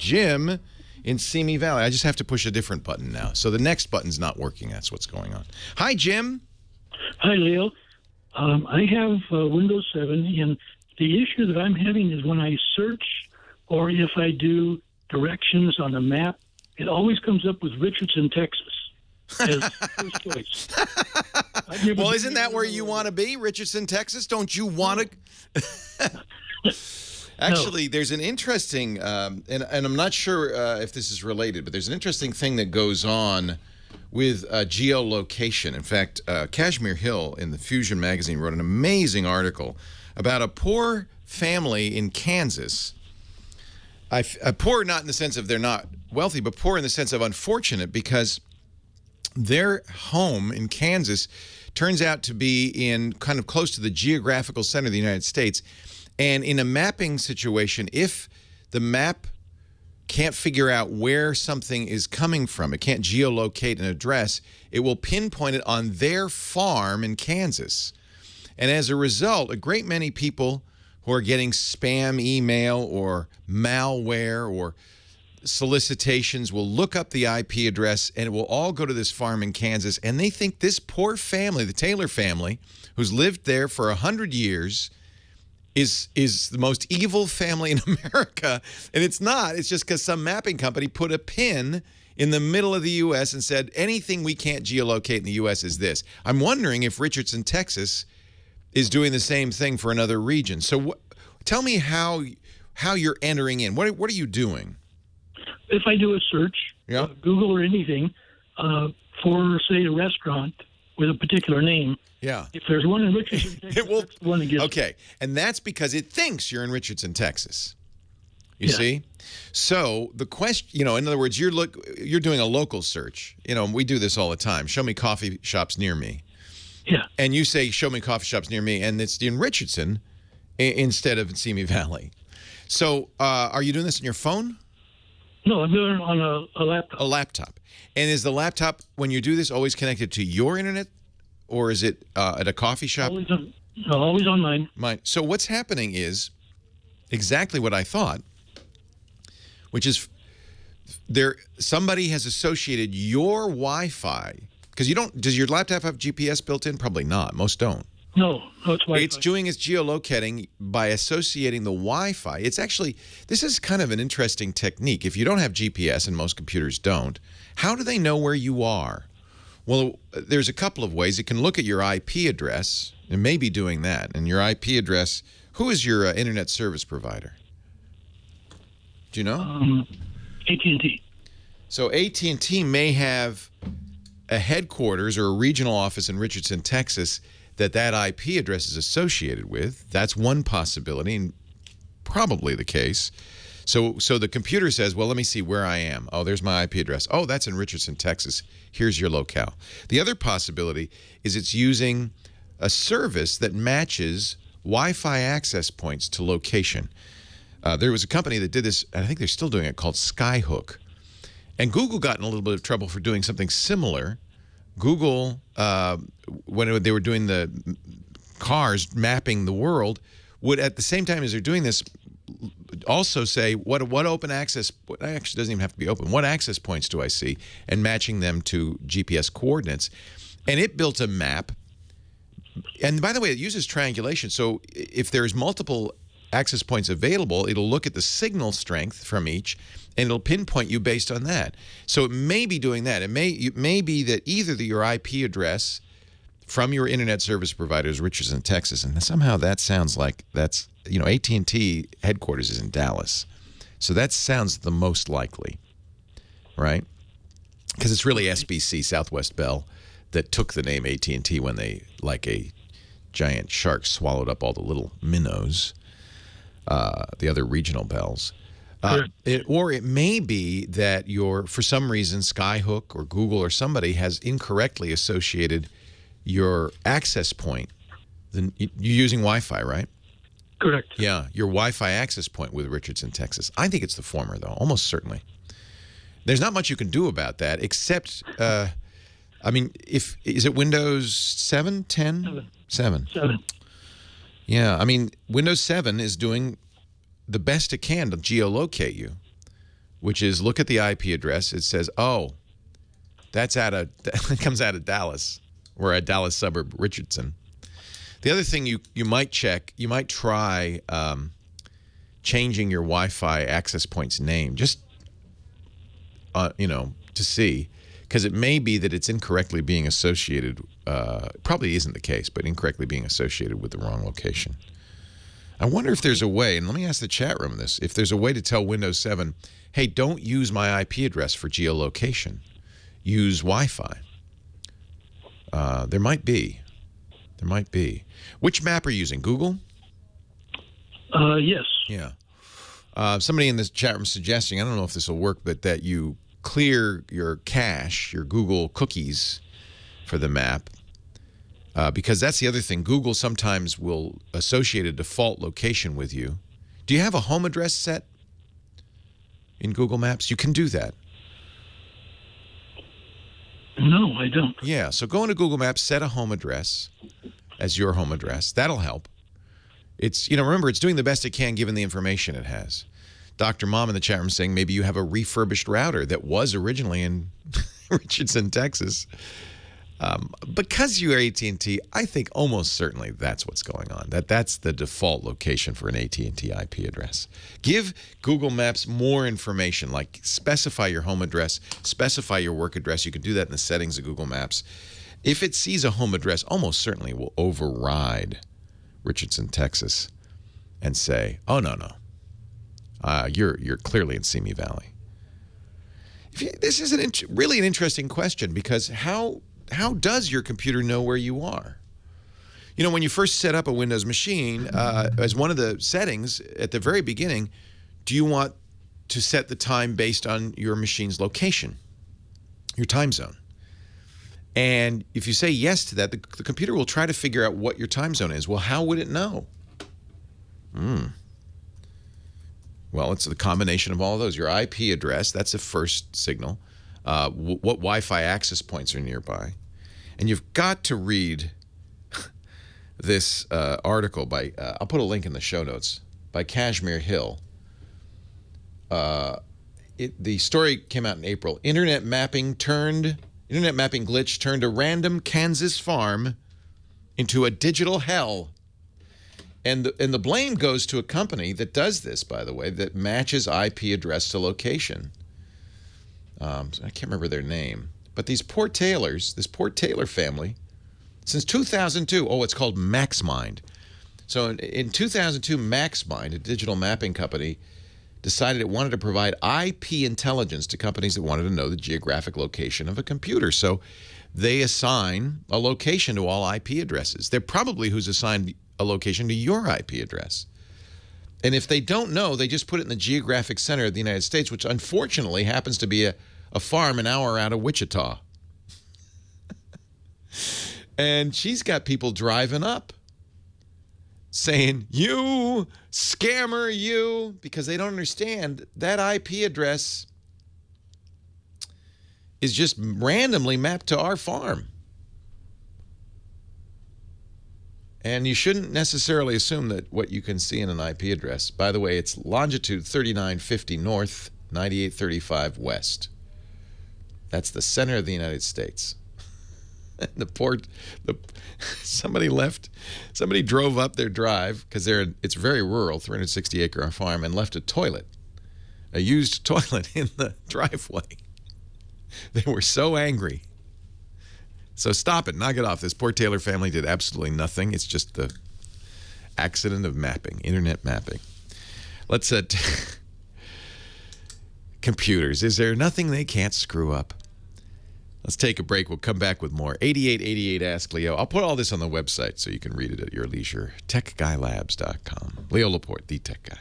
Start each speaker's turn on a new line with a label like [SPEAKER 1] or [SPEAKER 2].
[SPEAKER 1] Jim in Simi Valley. I just have to push a different button now. So the next button's not working. That's what's going on. Hi, Jim.
[SPEAKER 2] Hi, Leo. I have Windows 7, and the issue that I'm having is when I search or if I do directions on a map, it always comes up with Richardson, Texas as first choice.
[SPEAKER 1] Well, isn't that where you want to be, Richardson, Texas? Don't you want to? Actually, there's an interesting, and I'm not sure if this is related, but there's an interesting thing that goes on with geolocation. In fact, Kashmir Hill in the Fusion magazine wrote an amazing article about a poor family in Kansas. Poor not in the sense of they're not wealthy, but poor in the sense of unfortunate, because their home in Kansas turns out to be in kind of close to the geographical center of the United States. And in a mapping situation, if the map can't figure out where something is coming from, it can't geolocate an address, it will pinpoint it on their farm in Kansas. And as a result, a great many people who are getting spam email or malware or solicitations will look up the IP address, and it will all go to this farm in Kansas. And they think this poor family, the Taylor family, who's lived there for 100 years, is the most evil family in America. And it's not. It's just because some mapping company put a pin in the middle of the U.S. and said, anything we can't geolocate in the U.S. is this. I'm wondering if Richardson, Texas, is doing the same thing for another region. So tell me how you're entering in. What are you doing?
[SPEAKER 2] If I do a search, Google or anything, for, say, a restaurant with a particular name, if there's one in Richardson, Texas,
[SPEAKER 1] it will,
[SPEAKER 2] that's the one that gets
[SPEAKER 1] okay, and that's because it thinks you're in Richardson, Texas. You see? So the question, in other words, you're doing a local search. We do this all the time. Show me coffee shops near me.
[SPEAKER 2] Yeah.
[SPEAKER 1] And you say, show me coffee shops near me, and it's in Richardson instead of in Simi Valley. So are you doing this on your phone?
[SPEAKER 2] No, I'm doing it on a laptop.
[SPEAKER 1] A laptop. And is the laptop, when you do this, always connected to your internet, or is it at a coffee shop?
[SPEAKER 2] Always on mine.
[SPEAKER 1] Mine. So what's happening is exactly what I thought, which is somebody has associated your Wi-Fi, because does your laptop have GPS built in? Probably not. Most don't.
[SPEAKER 2] No, it's Wi-Fi.
[SPEAKER 1] It's doing its geolocating by associating the Wi-Fi. It's actually, this is kind of an interesting technique. If you don't have GPS, and most computers don't, how do they know where you are? Well, there's a couple of ways. It can look at your IP address. It may be doing that. And your IP address, who is your internet service provider? Do you know?
[SPEAKER 2] AT&T.
[SPEAKER 1] So AT&T may have a headquarters or a regional office in Richardson, Texas, that IP address is associated with. That's one possibility, and probably the case. So the computer says, well, let me see where I am. Oh, there's my IP address. Oh, that's in Richardson, Texas. Here's your locale. The other possibility is it's using a service that matches Wi-Fi access points to location. There was a company that did this, and I think they're still doing it, called Skyhook. And Google got in a little bit of trouble for doing something similar. Google, when they were doing the cars mapping the world, would at the same time as they're doing this also say, what open access, actually doesn't even have to be open, what access points do I see, and matching them to GPS coordinates. And it built a map. And by the way, it uses triangulation. So if there's multiple access points available, it'll look at the signal strength from each, and it'll pinpoint you based on that. So it may be doing that. It may be that either your IP address from your internet service provider is Richardson, Texas, and somehow that sounds like that's, AT&T headquarters is in Dallas. So that sounds the most likely, right? Because it's really SBC, Southwest Bell, that took the name AT&T when they, like a giant shark, swallowed up all the little minnows, the other regional bells. Or it may be that for some reason, Skyhook or Google or somebody has incorrectly associated your access point. You're using Wi-Fi, right?
[SPEAKER 2] Correct.
[SPEAKER 1] Yeah, your Wi-Fi access point with Richardson, Texas. I think it's the former, though, almost certainly. There's not much you can do about that, except, is it Windows 7, 10? 7.
[SPEAKER 2] 7.
[SPEAKER 1] Yeah, Windows 7 is doing the best it can to geolocate you. which is look at the IP address. It says, oh, that comes out of Dallas, or a Dallas suburb, Richardson. The other thing you might check, you might try changing your Wi-Fi access point's name, just to see, because it may be that it's incorrectly being associated. Probably isn't the case, but incorrectly being associated with the wrong location. I wonder if there's a way, and let me ask the chat room this, if there's a way to tell Windows 7, hey, don't use my IP address for geolocation. Use Wi-Fi. There might be. There might be. Which map are you using? Google?
[SPEAKER 2] Yes.
[SPEAKER 1] Yeah. Somebody in this chat room suggesting, I don't know if this will work, but that you clear your cache, your Google cookies for the map. Because that's the other thing. Google sometimes will associate a default location with you. Do you have a home address set in Google Maps? You can do that.
[SPEAKER 2] No, I don't.
[SPEAKER 1] Yeah, so go into Google Maps, set a home address as your home address. That'll help. It's, remember, it's doing the best it can given the information it has. Dr. Mom in the chat room saying maybe you have a refurbished router that was originally in Richardson, Texas. Because you're AT&T, I think almost certainly that's what's going on. That's the default location for an AT&T IP address. Give Google Maps more information, like specify your home address, specify your work address. You can do that in the settings of Google Maps. If it sees a home address, almost certainly will override Richardson, Texas, and say, "Oh no, you're clearly in Simi Valley." This is really an interesting question, because how does your computer know where you are? When you first set up a Windows machine, as one of the settings at the very beginning, do you want to set the time based on your machine's location, your time zone? And if you say yes to that, the computer will try to figure out what your time zone is. Well, how would it know? Well, it's the combination of all of those. Your IP address, that's the first signal. What Wi-Fi access points are nearby. And you've got to read this article by, I'll put a link in the show notes, by Kashmir Hill. The story came out in April. Internet mapping glitch turned a random Kansas farm into a digital hell. And the blame goes to a company that does this, by the way, that matches IP address to location. I can't remember their name. But these poor Taylors, this poor Taylor family, since 2002, it's called MaxMind. So in 2002, MaxMind, a digital mapping company, decided it wanted to provide IP intelligence to companies that wanted to know the geographic location of a computer. So they assign a location to all IP addresses. They're probably who's assigned a location to your IP address. And if they don't know, they just put it in the geographic center of the United States, which unfortunately happens to be a farm an hour out of Wichita. And she's got people driving up saying, "You scammer, you," because they don't understand that IP address is just randomly mapped to our farm. And you shouldn't necessarily assume that what you can see in an IP address. By the way, it's longitude 3950 north, 9835 west. That's the center of the United States. Somebody drove up their drive, because it's very rural, 360-acre farm, and left a used toilet in the driveway. They were so angry. So stop it, knock it off. This poor Taylor family did absolutely nothing. It's just the accident of mapping, internet mapping. Let's computers. Is there nothing they can't screw up? Let's take a break. We'll come back with more. 8888 Ask Leo. I'll put all this on the website so you can read it at your leisure. TechGuyLabs.com. Leo Laporte, the Tech Guy.